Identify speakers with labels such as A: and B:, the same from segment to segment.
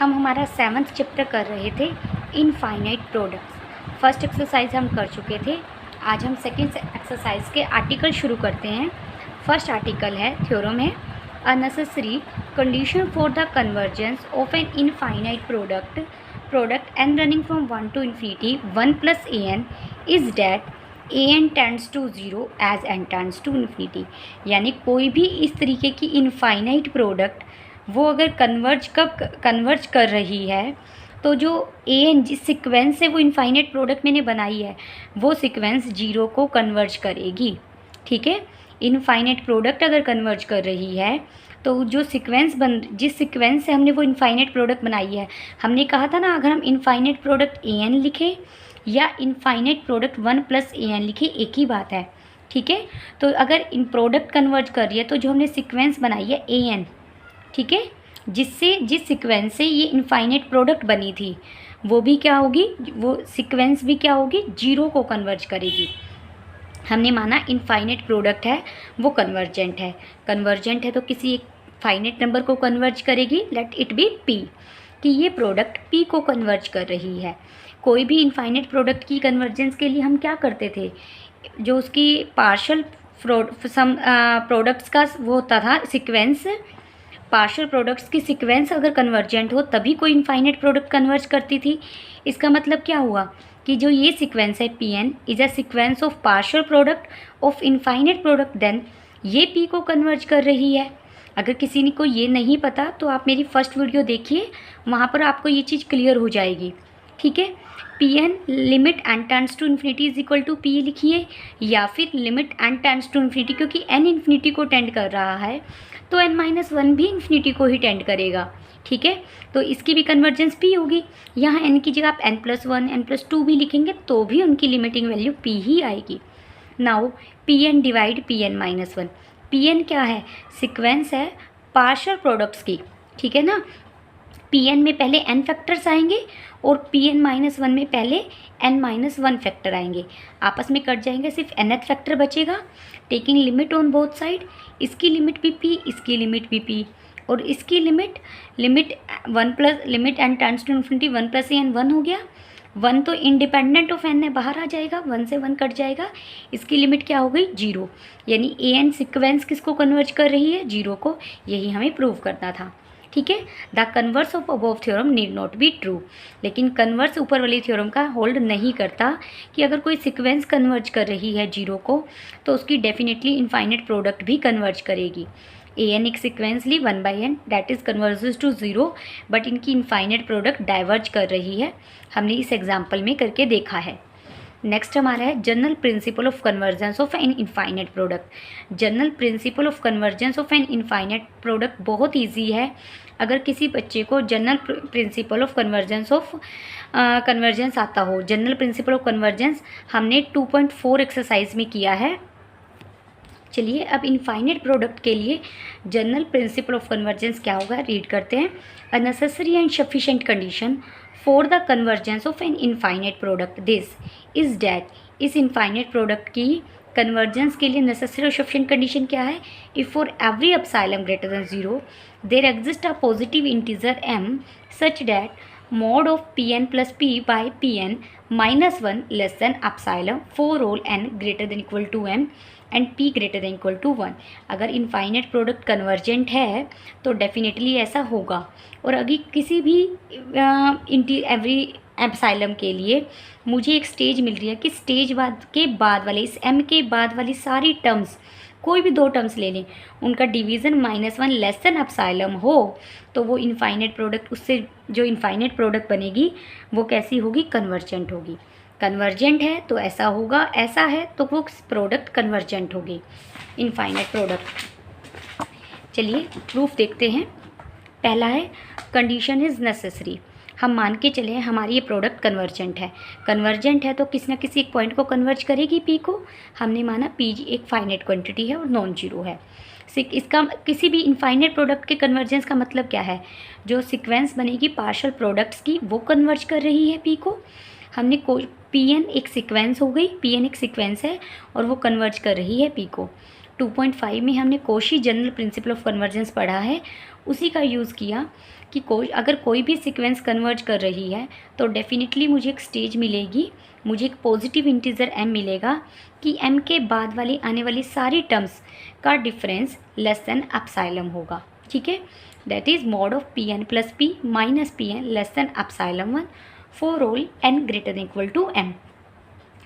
A: हम हमारा 7th chapter कर रहे थे इनफाइनाइट प्रोडक्ट्स। फर्स्ट एक्सरसाइज हम कर चुके थे। आज हम सेकेंड एक्सरसाइज के आर्टिकल शुरू करते हैं। फर्स्ट आर्टिकल है, थ्योरम है, a necessary condition for the convergence of an infinite product n running from 1 to infinity 1 plus an is that an tends to 0 as n tends to infinity. यानी कोई भी इस तरीके की इनफाइनाइट प्रोडक्ट वो अगर कन्वर्ज कर रही है तो जो an जिस सीक्वेंस से वो इनफाइनाइट प्रोडक्ट मैंने बनाई है वो सीक्वेंस 0 को कन्वर्ज करेगी। ठीक है, इनफाइनाइट प्रोडक्ट अगर कन्वर्ज कर रही है तो जो जिस सीक्वेंस से हमने वो इनफाइनाइट प्रोडक्ट बनाई है, हमने कहा था ना अगर हम इनफाइनाइट प्रोडक्ट an लिखें या इनफाइनाइट प्रोडक्ट 1 plus an लिखें एक ही बात है। ठीक है, तो अगर इन प्रोडक्ट कन्वर्ज कर रही है तो जो हमने सीक्वेंस बनाई है an, ठीक है, जिस सीक्वेंस से ये इनफाइनाइट प्रोडक्ट बनी थी वो भी क्या होगी, वो सीक्वेंस भी क्या होगी, 0 को कन्वर्ज करेगी। हमने माना इनफाइनाइट प्रोडक्ट है वो कन्वर्जेंट है तो किसी एक फाइनाइट नंबर को कन्वर्ज करेगी, लेट इट बी p, कि ये प्रोडक्ट p को कन्वर्ज कर रही है। कोई भी इनफाइनाइट प्रोडक्ट की कन्वर्जेंस के लिए हम क्या करते थे, जो उसकी पार्शियल प्रोडक्ट्स का वो होता था सीक्वेंस, पार्शियल प्रोडक्ट्स की सीक्वेंस अगर कन्वर्जेंट हो तभी कोई इनफाइनाइट प्रोडक्ट कन्वर्ज करती थी। इसका मतलब क्या हुआ कि जो ये सीक्वेंस है Pn is a sequence of partial product of infinite product, then ये P को कन्वर्ज कर रही है। अगर किसी को ये नहीं पता तो आप मेरी फर्स्ट वीडियो देखिए, वहाँ पर आपको ये चीज़ क्लियर हो जाएगी। ठीक है, Pn limit n tends to infinity is equal to P लिखिए, या फिर limit n tends to infinity, क्योंकि n इन्फिनिटी को टेंड कर रहा है तो n-1 भी इन्फिनिटी को ही टेंड करेगा। ठीक है, तो इसकी भी कन्वर्जेंस P होगी। यहाँ n की जगह आप n+1 n+2 भी लिखेंगे तो भी उनकी लिमिटिंग वैल्यू P ही आएगी। Now Pn divide Pn-1, Pn क्या है, सीक्वेंस है पार्शियल प्रोडक्ट्स की। ठीक है ना, Pn में पहले n फैक्टर्स आएंगे और Pn-1 में पहले n-1 फैक्टर आएंगे, आपस में कट जाएंगे, सिर्फ nth फैक्टर बचेगा। Taking limit on both side, इसकी लिमिट भी P, इसकी लिमिट भी P, और इसकी limit n tends to infinity 1 plus an 1 हो गया। 1 तो इंडिपेंडेंट ऑफ n है, बाहर आ जाएगा, 1 से 1 कट जाएगा, इसकी लिमिट क्या हो गई, 0। यानी an सीक्वेंस किसको कन्वर्ज कर रही है, 0 को। यही हमें प्रूव करना था। ठीक है, the converse of above theorem need not be true, लेकिन कन्वर्स ऊपर वाली थ्योरम का होल्ड नहीं करता कि अगर कोई सीक्वेंस कन्वर्ज कर रही है 0 को तो उसकी डेफिनेटली इनफाइनाइट प्रोडक्ट भी कन्वर्ज करेगी। an एक सीक्वेंस ली 1/n that is converges to 0, but इनकी इनफाइनाइट प्रोडक्ट डाइवर्ज कर रही है, हमने इस एग्जाम्पल में करके देखा है। नेक्स्ट हमारा है general principle of convergence of an infinite product. General principle of convergence of an infinite product बहुत इजी है। अगर किसी बच्चे को जनरल प्रिंसिपल ऑफ कन्वर्जेंस आता हो, जनरल प्रिंसिपल ऑफ कन्वर्जेंस हमने 2.4 एक्सरसाइज में किया है। चलिए अब इनफाइनाइट प्रोडक्ट के लिए जनरल प्रिंसिपल ऑफ कन्वर्जेंस क्या होगा, रीड करते हैं। A necessary and sufficient condition for the convergence of an infinite product this is that, इस इनफाइनाइट प्रोडक्ट की कन्वर्जेंस के लिए नेसेसरी और सफिशिएंट कंडीशन क्या है, if for every epsilon greater than 0 there exist a positive integer m such that mod of Pn plus P by Pn-1 less than epsilon for all n greater than equal to m and P greater than equal to 1। अगर infinite product convergent है तो definitely ऐसा होगा। और अभी किसी भी every epsilon के लिए मुझे एक स्टेज मिल रही है कि स्टेज के बाद वाले, इस m के बाद वाली सारी टर्म्स, कोई भी 2 टर्म्स ले लें, उनका डिवीज़न -1 लेस देन एप्सिलॉन हो तो वो इनफाइनाइट प्रोडक्ट, उससे जो इनफाइनाइट प्रोडक्ट बनेगी वो कैसी होगी, कन्वर्जेंट होगी। कन्वर्जेंट है तो ऐसा होगा, ऐसा है तो वो प्रोडक्ट कन्वर्जेंट होगी, इनफाइनाइट प्रोडक्ट। चलिए प्रूफ देखते हैं। पहला है कंडीशन इज़ नेसेसरी, हम मान के चले हमारी ये प्रोडक्ट कन्वर्जेंट है तो किसी न किसी एक पॉइंट को कन्वर्ज करेगी P को। हमने माना P एक फाइनाइट क्वांटिटी है और नॉन जीरो है। इसका किसी भी इनफाइनाइट प्रोडक्ट के कन्वर्जेंस का मतलब क्या है, जो सीक्वेंस बनेगी पार्शियल प्रोडक्ट्स की वो कन्वर्ज कर रही है P को। हमने Pn एक सीक्वेंस हो गई, Pn एक सीक्वेंस है और वो कन्वर्ज कर रही है P को। 2.5 में हमने Cauchy general principle of convergence पढ़ा है, उसी का यूज़ किया कि अगर कोई भी सीक्वेंस कन्वर्ज कर रही है तो डेफिनेटली मुझे एक स्टेज मिलेगी, मुझे एक पॉजिटिव इंटीजर m मिलेगा कि m के बाद वाली आने वाली सारी टर्म्स का डिफरेंस लेस देन एप्सिलॉन होगा। ठीक है, that is mod of P n plus P minus P n less than epsilon 1 for all n greater than equal to m।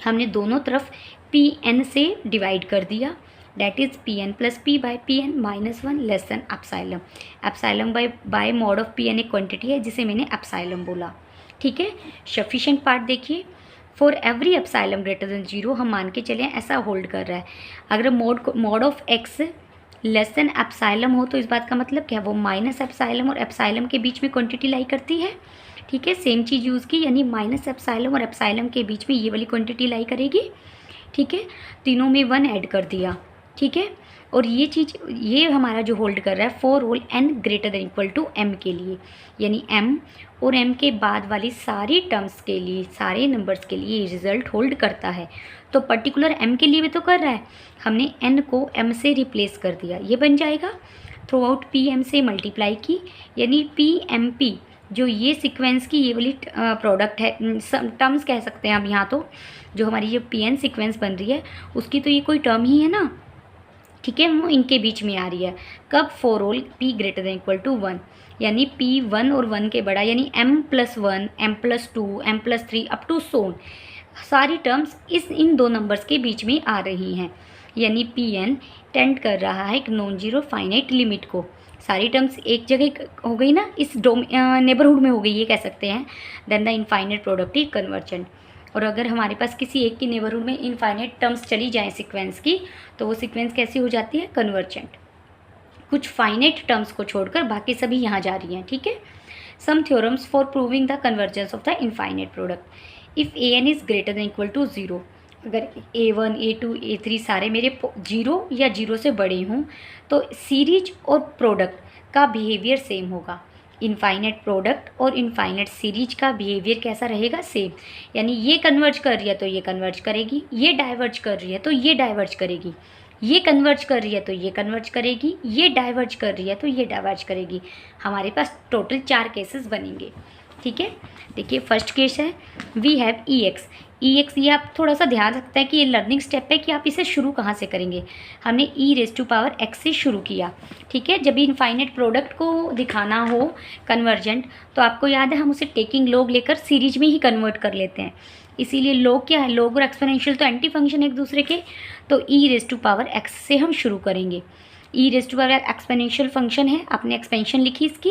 A: हमने दोनों तरफ पी एन से डिवाइड कर दिया, that is P n plus P by P n minus 1 less than epsilon. Epsilon by mod of P n एक quantity है जिसे मैंने एप्सिलॉन बोला। ठीक है, सफिशिएंट पार्ट देखिए, for every epsilon greater than 0 हम मान के चलें ऐसा होल्ड कर रहा है। अगर mod of x less than epsilon हो तो इस बात का मतलब क्या है, वो माइनस एप्सिलॉन और एप्सिलॉन के बीच में क्वांटिटी लाई करती है। ठीक है, सेम चीज़ यूज़ की, यानी माइनस एप्सिलॉन और एप्सिलॉन के बीच में ये वाली क्वांटिटी लाई करेगी। ठीक है, तीनों में 1 ऐड कर दिया। ठीक है, और ये चीज़ ये हमारा जो होल्ड कर रहा है for all n greater than equal to m के लिए, यानी m और m के बाद वाली सारी टर्म्स के लिए, सारे नंबर्स के लिए रिजल्ट होल्ड करता है। तो पर्टिकुलर m के लिए भी तो कर रहा है, हमने n को m से रिप्लेस कर दिया, ये बन जाएगा थ्रू आउट पी एम से मल्टीप्लाई की, यानी पी एम पी जो ये सीक्वेंस की ये वाली प्रोडक्ट है, टर्म्स कह सकते हैं हम यहाँ तो, जो हमारी ये पी एन सीक्वेंस बन रही है उसकी तो ये कोई टर्म ही है ना। ठीक है, वो इनके बीच में आ रही है कब, for all p greater than equal to 1, यानी p 1 और 1 के बड़ा, यानी m plus 1 m plus 2 m plus 3 up to so on सारी टर्म्स इन दो नंबर्स के बीच में आ रही हैं, यानी pn टेंड कर रहा है एक नॉन जीरो फाइनाइट लिमिट को। सारी टर्म्स एक जगह हो गई ना, इस नेबरहुड में हो गई ये कह सकते हैं, then the infinite product is convergent. और अगर हमारे पास किसी एक की नेबरहुड में इनफाइनाइट टर्म्स चली जाएँ सीक्वेंस की, तो वो सीक्वेंस कैसी हो जाती है, कन्वर्जेंट। कुछ फाइनाइट टर्म्स को छोड़कर बाकी सभी यहाँ जा रही हैं। ठीक है, some theorems for proving the convergence of the infinite product. If a n is greater than equal to 0, अगर a1 a2 a3 सारे मेरे 0 या 0 से बड़े हों तो सीरीज और प्रोडक्ट का बिहेवियर सेम होगा। इनफाइनाइट प्रोडक्ट और इनफाइनाइट सीरीज का बिहेवियर कैसा रहेगा, सेम। यानी ये कन्वर्ज कर रही है तो ये कन्वर्ज करेगी, ये डाइवर्ज कर रही है तो ये डाइवर्ज करेगी, ये कन्वर्ज कर रही है तो ये कन्वर्ज करेगी, ये डाइवर्ज कर रही है तो ये डाइवर्ज करेगी। हमारे पास टोटल 4 केसेस बनेंगे। ठीक है, देखिए फर्स्ट केस है वी हैव ई एक्स। ये आप थोड़ा सा ध्यान रखते हैं कि ये लर्निंग स्टेप है कि आप इसे शुरू कहाँ से करेंगे। हमने e raise to power x से शुरू किया। ठीक है, जब इनफाइनाइट प्रोडक्ट को दिखाना हो कन्वर्जेंट तो आपको याद है हम उसे टेकिंग लॉग लेकर सीरीज में ही कन्वर्ट कर लेते हैं। इसीलिए लॉग क्या है, लॉग और एक्सपोनेंशियल तो एंटी फंक्शन एक दूसरे के, तो e raise to power x से हम शुरू करेंगे। E raise to power exponential function है, आपने एक्सपेंशन लिखी इसकी।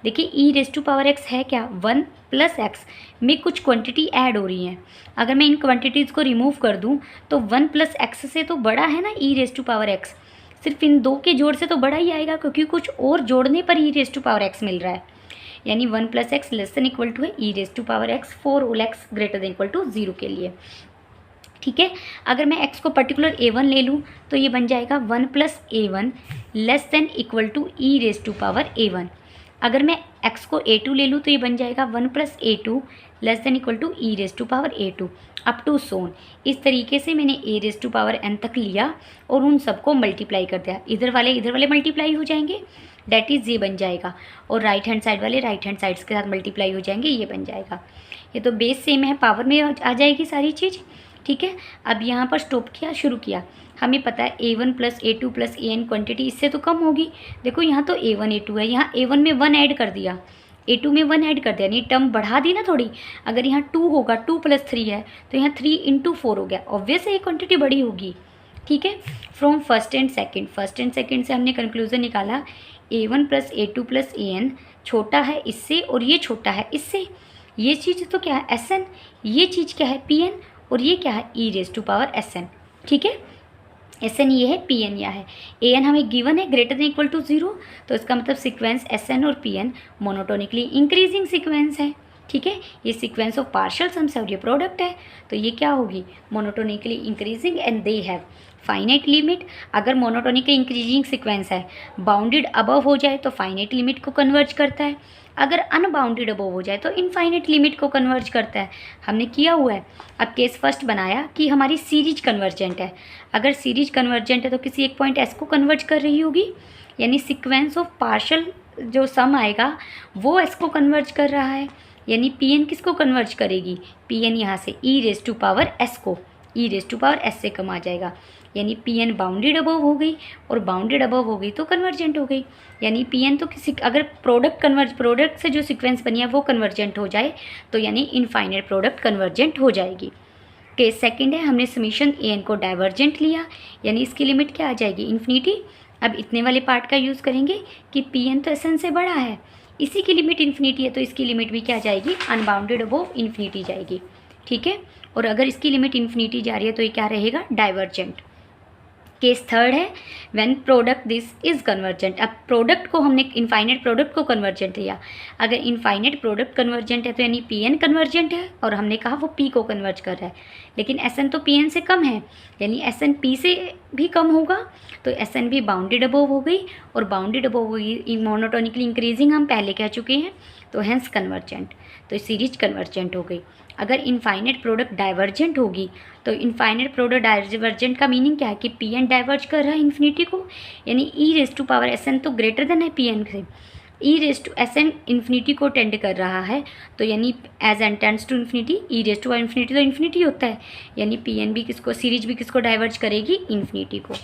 A: देखिए e raise to power x है क्या, 1 प्लस एक्स में कुछ क्वांटिटी ऐड हो रही हैं। अगर मैं इन क्वांटिटीज़ को रिमूव कर दूं तो 1 प्लस एक्स से तो बड़ा है ना e raise to power x, सिर्फ इन दो के जोड़ से तो बड़ा ही आएगा, क्योंकि कुछ और जोड़ने पर e raise to power x मिल रहा है। यानी 1 plus x less than equal to है e raise to power x for all x greater than equal to 0 के लिए। ठीक है, अगर मैं x को पर्टिकुलर a1 ले लूँ तो ये बन जाएगा 1 plus a1 less than equal to e raise to power a1। अगर मैं x को a2 ले लूँ तो ये बन जाएगा 1 plus a2 less than equal to e raise to power a2 up to so on. इस तरीके से मैंने a raise to power n तक लिया और उन सबको मल्टीप्लाई कर दिया। इधर वाले मल्टीप्लाई हो जाएंगे, डैट इज़ ये बन जाएगा, और राइट हैंड साइड वाले राइट हैंड साइड्स के साथ मल्टीप्लाई हो जाएंगे, ये बन जाएगा। ये तो बेस सेम है, पावर में आ जाएगी सारी चीज़। ठीक है, अब यहाँ पर स्टॉप किया, शुरू किया। हमें पता है a1 plus a2 plus an quantity इससे तो कम होगी। देखो यहाँ तो a1 a2 है, यहाँ a1 में 1 ऐड कर दिया, a2 में 1 ऐड कर दिया, यानी टर्म बढ़ा दी ना थोड़ी। अगर यहाँ 2 होगा, 2 प्लस 3 है तो यहाँ 3 इंटू 4 हो गया, ऑब्वियस ये क्वांटिटी बड़ी होगी। ठीक है, फ्रॉम फर्स्ट एंड सेकेंड से हमने कंक्लूजन निकाला a1 plus a2 plus an छोटा है इससे और ये छोटा है इससे। ये चीज़ तो क्या है Sn, ये चीज़ क्या है Pn, और ये क्या है e raise to power Sn। ठीक है, Sn ये है, Pn यह है। An हमें गिवन है ग्रेटर देन इक्वल टू 0, तो इसका मतलब सीक्वेंस Sn और Pn मोनोटोनिकली इंक्रीजिंग सीक्वेंस है। ठीक है, ये सीक्वेंस ऑफ पार्शियल सम्स और ये प्रोडक्ट है, तो ये क्या होगी, monotonically increasing and they have finite limit. अगर मोनोटोनिकली इंक्रीजिंग सीक्वेंस है, बाउंडेड अबव हो जाए तो फाइनाइट लिमिट को कन्वर्ज करता है, अगर अनबाउंडेड अबव हो जाए तो इनफाइनाइट लिमिट को कन्वर्ज करता है। हमने किया हुआ है। अब केस फर्स्ट बनाया कि हमारी सीरीज कन्वर्जेंट है। अगर सीरीज कन्वर्जेंट है तो किसी एक पॉइंट एस को कन्वर्ज कर रही होगी, यानी सीक्वेंस ऑफ पार्शियल जो सम आएगा वो एस को कन्वर्ज कर रहा है, यानी पी एन किसको कन्वर्ज करेगी, पी एन यहाँ से e raise to power S को, ई रेज टू पावर एस से कम आ जाएगा, यानी पी एन बाउंडेड अबव हो गई, और बाउंडेड अबव हो गई तो कन्वर्जेंट हो गई। यानी पी एन तो किसी अगर प्रोडक्ट से जो सीक्वेंस बनी है वो कन्वर्जेंट हो जाए तो यानी इनफाइनाइट प्रोडक्ट कन्वर्जेंट हो जाएगी। केस सेकंड है, हमने समीशन ए एन को डाइवर्जेंट लिया, यानी इसकी लिमिट क्या आ जाएगी, इन्फिनिटी। अब इतने वाले पार्ट का यूज़ करेंगे कि पी एन तो एस एन से बड़ा है, इसी की लिमिट इन्फिनिटी है तो इसकी लिमिट भी क्या जाएगी, अनबाउंडेड अबव इन्फिनिटी जाएगी। ठीक है, और अगर इसकी लिमिट इन्फिनिटी जा रही है तो ये क्या रहेगा, डाइवर्जेंट। केस थर्ड है, when product this is convergent. अब प्रोडक्ट को हमने इनफाइनाइट प्रोडक्ट को कन्वर्जेंट लिया, अगर इनफाइनाइट प्रोडक्ट कन्वर्जेंट है तो यानी पी एन कन्वर्जेंट है, और हमने कहा वो पी को कन्वर्ज कर रहा है, लेकिन एस एन तो पी एन से कम है, यानी एस एन पी से भी कम होगा तो एस एन भी बाउंडेड अबव हो गई, और बाउंडेड अबव हो गई मोनोटोनिकली इंक्रीजिंग हम पहले कह चुके हैं, तो हैंस कन्वर्जेंट, तो सीरीज कन्वर्जेंट हो गई। अगर इनफाइनाइट प्रोडक्ट डाइवर्जेंट होगी तो इनफाइनाइट प्रोडक्ट डाइवर्जेंट का मीनिंग क्या है कि पी एन डाइवर्ज कर रहा है इन्फिनिटी को, यानी e raise to power s n तो ग्रेटर देन है पी एन से, e raise to s n infinity को टेंड कर रहा है, तो यानी as n tends to infinity, e raise to infinity तो इन्फिनिटी होता है, यानी पी एन भी किसको, सीरीज भी किसको डाइवर्ज करेगी, इन्फिनिटी को।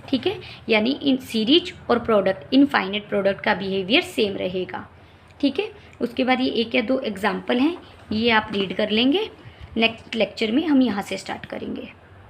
A: ठीक है, यानी इन सीरीज और प्रोडक्ट इनफाइनाइट प्रोडक्ट का बिहेवियर सेम रहेगा। ठीक है, उसके बाद ये एक या दो एग्जाम्पल हैं, ये आप रीड कर लेंगे, नेक्स्ट लेक्चर में हम यहाँ से स्टार्ट करेंगे।